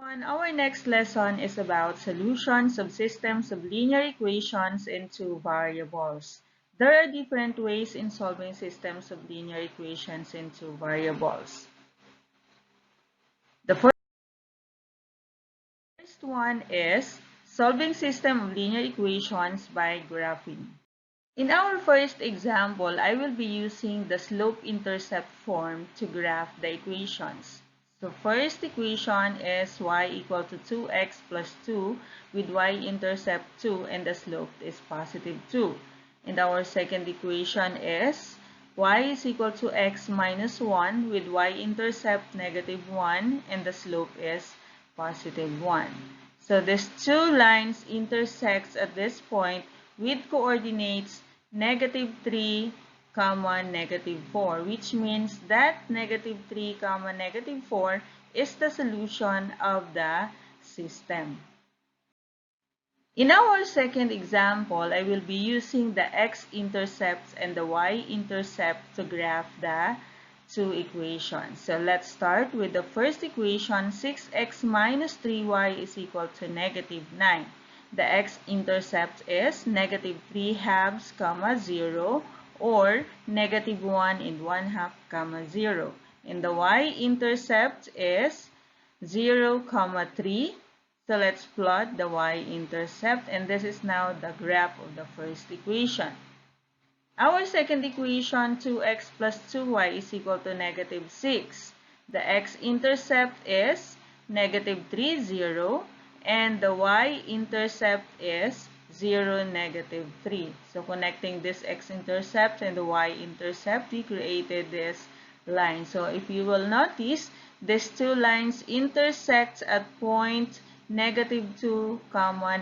Our next lesson is about solutions of systems of linear equations into variables. There are different ways in solving systems of linear equations into variables. The first one is solving system of linear equations by graphing. In our first example, I will be using the slope-intercept form to graph the equations. So first equation is y equal to 2x plus 2 with y-intercept 2 and the slope is positive 2. And our second equation is y is equal to x minus 1 with y-intercept negative 1 and the slope is positive 1. So these two lines intersects at this point with coordinates negative 3, negative 4, which means that negative 3, negative 4 is the solution of the system. In our second example, I will be using the x-intercepts and the y-intercept to graph the two equations. So let's start with the first equation, 6x minus 3y is equal to negative 9. The x-intercept is negative 3 halves, 0, or negative 1 and 1 half, 0. And the y-intercept is 0, 3. So let's plot the y-intercept, and this is now the graph of the first equation. Our second equation, 2x plus 2y is equal to negative 6. The x-intercept is negative 3, 0. And the y-intercept is 0, negative 3. So connecting this x-intercept and the y-intercept, we created this line. So if you will notice, these two lines intersect at point negative 2,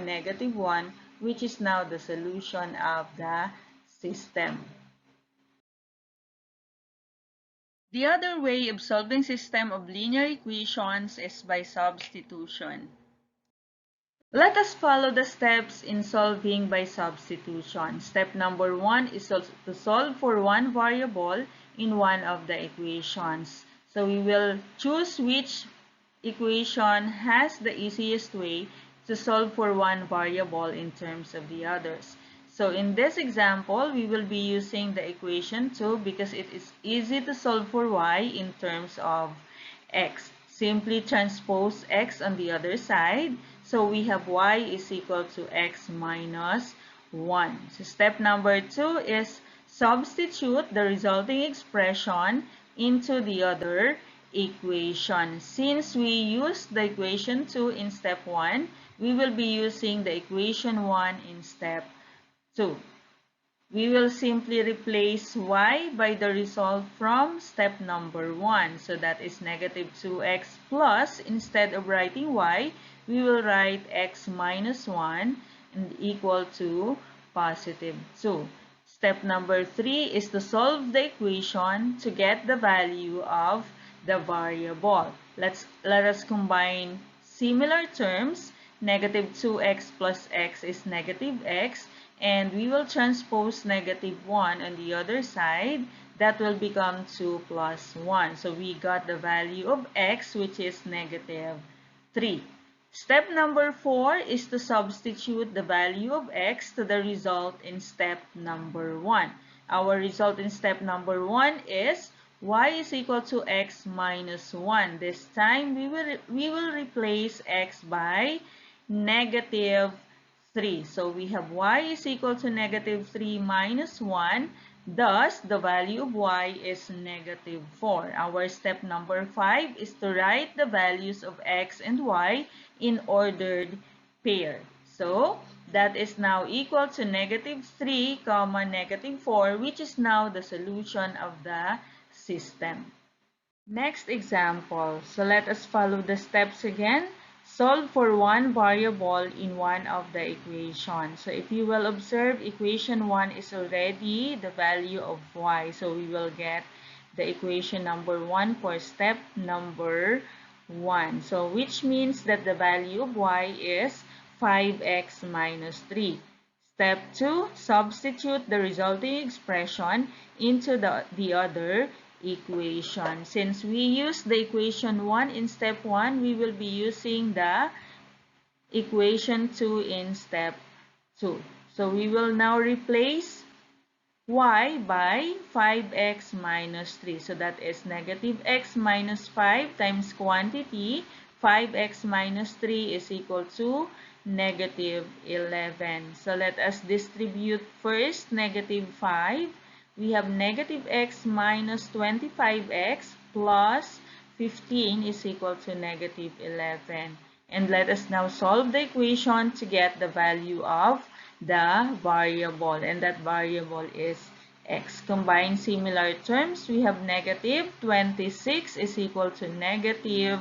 negative 1, which is now the solution of the system. The other way of solving system of linear equations is by substitution. Let us follow the steps in solving by substitution. Step number 1 is to solve for one variable in one of the equations. So we will choose which equation has the easiest way to solve for one variable in terms of the others. So in this example, we will be using the equation 2 because it is easy to solve for y in terms of x. Simply transpose x on the other side. So we have y is equal to x minus 1. So step number 2 is substitute the resulting expression into the other equation. Since we used the equation 2 in step 1, we will be using the equation 1 in step 2. We will simply replace y by the result from step number 1. So that is negative 2x plus, instead of writing y, we will write x minus 1 and equal to positive 2. Step number 3 is to solve the equation to get the value of the variable. Let us combine similar terms. Negative 2x plus x is negative x. And we will transpose negative 1 on the other side. That will become 2 plus 1. So we got the value of x, which is negative 3. Step number 4 is to substitute the value of x to the result in step number 1. Our result in step number 1 is y is equal to x minus 1. This time, we will replace x by negative 3. So we have y is equal to negative 3 minus 1. Thus, the value of y is negative 4. Our step number 5 is to write the values of x and y in ordered pair. So, that is now equal to negative 3, negative 4, which is now the solution of the system. Next example. So, let us follow the steps again. Solve for one variable in one of the equations. So if you will observe, equation 1 is already the value of y. So we will get the equation number 1 for step number 1. So which means that the value of y is 5x minus 3. Step 2, substitute the resulting expression into the other equation. Since we use the equation 1 in step 1, we will be using the equation 2 in step 2. So we will now replace y by 5x minus 3. So that is negative x minus 5 times quantity. 5x minus 3 is equal to negative 11. So let us distribute first negative 5. We have negative x minus 25x plus 15 is equal to negative 11. And let us now solve the equation to get the value of the variable. And that variable is x. Combine similar terms, we have negative 26 is equal to negative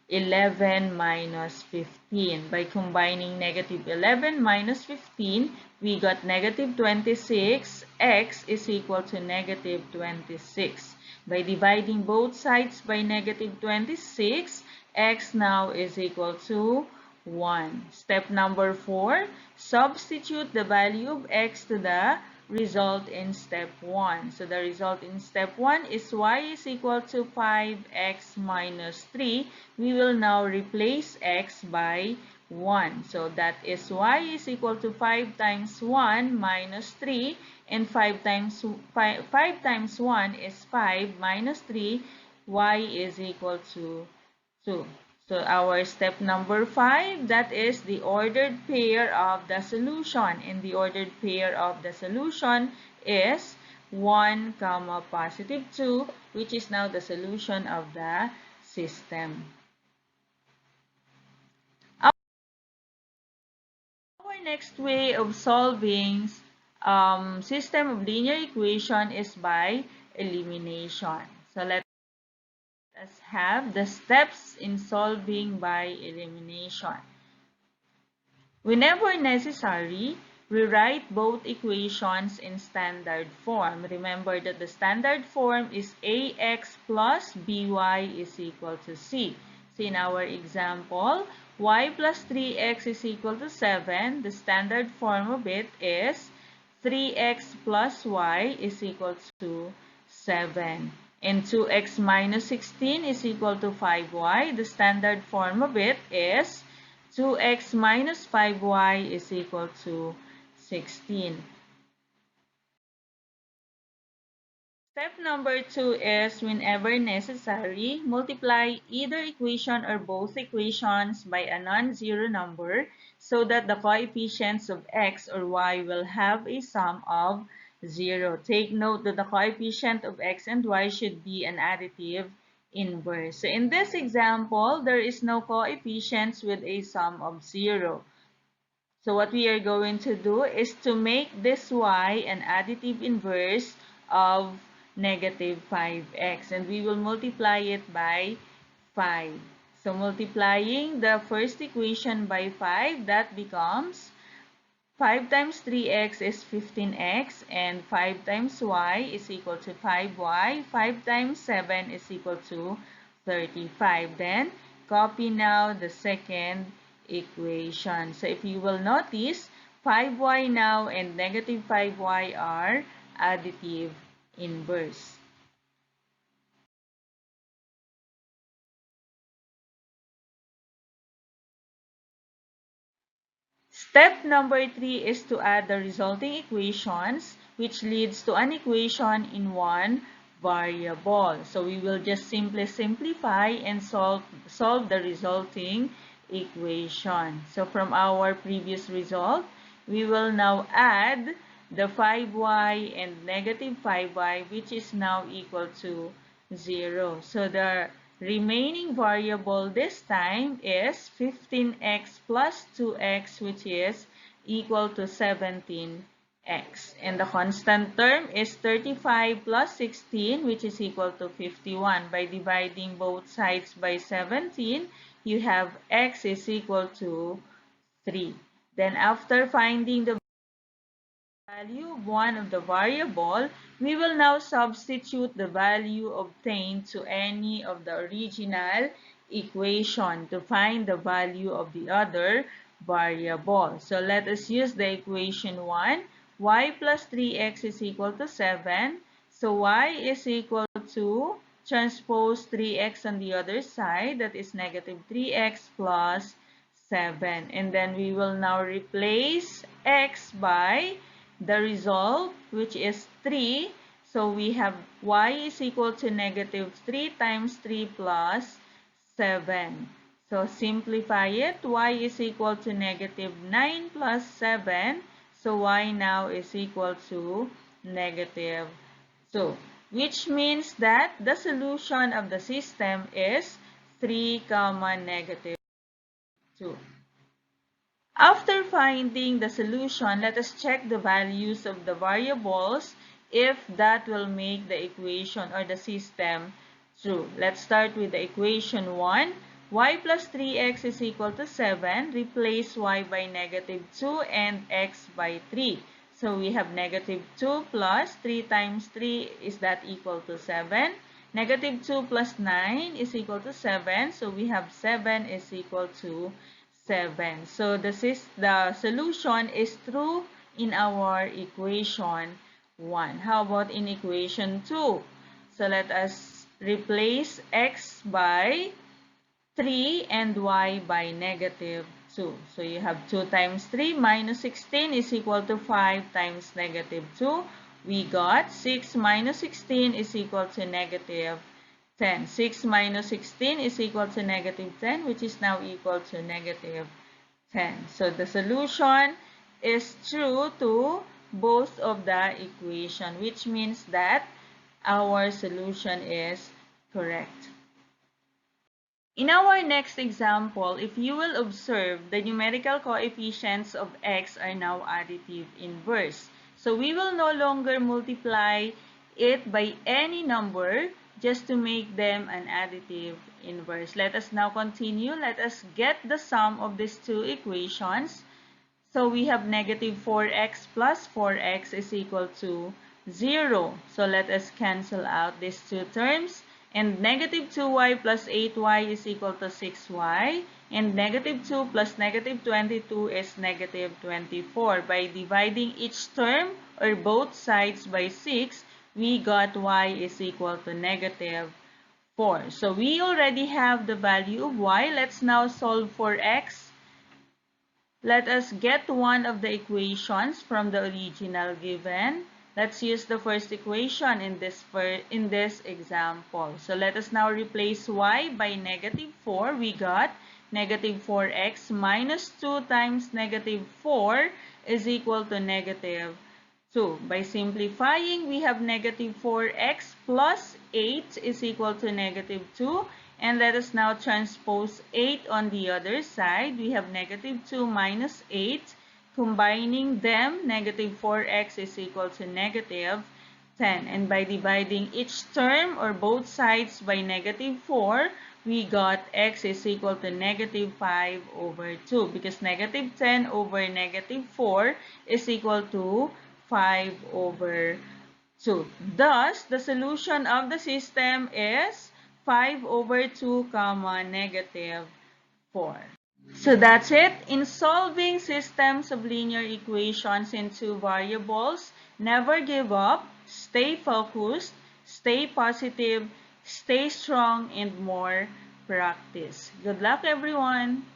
11 minus 15. By combining negative 11 minus 15, we got negative 26. X is equal to negative 26. By dividing both sides by negative 26, x now is equal to 1. Step number 4, substitute the value of x to the result in step 1. So the result in step 1 is y is equal to 5x minus 3. We will now replace x by 1. So that is y is equal to 5 times 1 minus 3, and 5 times 1 is 5 minus 3. Y is equal to 2. So our step number 5, that is the ordered pair of the solution. And the ordered pair of the solution is 1, positive 2, which is now the solution of the system. Our next way of solving system of linear equation is by elimination. So let us have the steps in solving by elimination. Whenever necessary, rewrite both equations in standard form. Remember that the standard form is ax plus by is equal to c. So in our example, y plus 3x is equal to 7. The standard form of it is 3x plus y is equal to 7. And 2x minus 16 is equal to 5y. The standard form of it is 2x minus 5y is equal to 16. Step number 2 is, whenever necessary, multiply either equation or both equations by a non-zero number so that the coefficients of x or y will have a sum of 0. Take note that the coefficient of x and y should be an additive inverse. So in this example, there is no coefficients with a sum of 0. So what we are going to do is to make this y an additive inverse of negative 5x, and we will multiply it by 5. So multiplying the first equation by 5, that becomes 5 times 3x is 15x, and 5 times y is equal to 5y. 5 times 7 is equal to 35. Then, copy now the second equation. So, if you will notice, 5y now and negative 5y are additive inverse. Step number 3 is to add the resulting equations, which leads to an equation in one variable. So we will just simply simplify and solve the resulting equation. So from our previous result, we will now add the 5y and negative 5y, which is now equal to 0. So the remaining variable this time is 15x plus 2x, which is equal to 17x. And the constant term is 35 plus 16, which is equal to 51. By dividing both sides by 17, you have x is equal to 3. Then after finding the value of one of the variable, we will now substitute the value obtained to any of the original equation to find the value of the other variable. So let us use the equation 1. Y plus 3x is equal to 7. So y is equal to transpose 3x on the other side. That is negative 3x plus 7. And then we will now replace x by the result, which is 3. So we have y is equal to negative 3 times 3 plus 7. So simplify it. Y is equal to negative 9 plus 7. So y now is equal to negative 2, which means that the solution of the system is 3, negative 2. After finding the solution, let us check the values of the variables if that will make the equation or the system true. Let's start with the equation 1. Y plus 3x is equal to 7. Replace y by negative 2 and x by 3. So we have negative 2 plus 3 times 3, is that equal to 7? Negative 2 plus 9 is equal to 7. So we have 7 is equal to 7. So the solution is true in our equation 1. How about in equation 2? So let us replace x by 3 and y by negative 2. So you have 2 times 3 minus 16 is equal to 5 times negative 2. We got 6 minus 16 is equal to negative 10. 6 minus 16 is equal to negative 10, which is now equal to negative 10. So the solution is true to both of the equation, which means that our solution is correct. In our next example, if you will observe, the numerical coefficients of x are now additive inverse. So we will no longer multiply it by any number just to make them an additive inverse. Let us now continue. Let us get the sum of these two equations. So we have negative 4x plus 4x is equal to 0. So let us cancel out these two terms. And negative 2y plus 8y is equal to 6y. And negative 2 plus negative 22 is negative 24. By dividing each term or both sides by 6, we got y is equal to negative 4. So we already have the value of y. Let's now solve for x. Let us get one of the equations from the original given. Let's use the first equation in this example. So let us now replace y by negative 4. We got negative 4x minus 2 times negative 4 is equal to negative 2. By simplifying, we have negative 4x plus 8 is equal to negative 2. And let us now transpose 8 on the other side. We have negative 2 minus 8. Combining them, negative 4x is equal to negative 10. And by dividing each term or both sides by negative 4, we got x is equal to negative 5 over 2. Because negative 10 over negative 4 is equal to 5 over 2. Thus, the solution of the system is 5 over 2, negative 4. So that's it. In solving systems of linear equations in two variables, never give up, stay focused, stay positive, stay strong, and more practice. Good luck, everyone!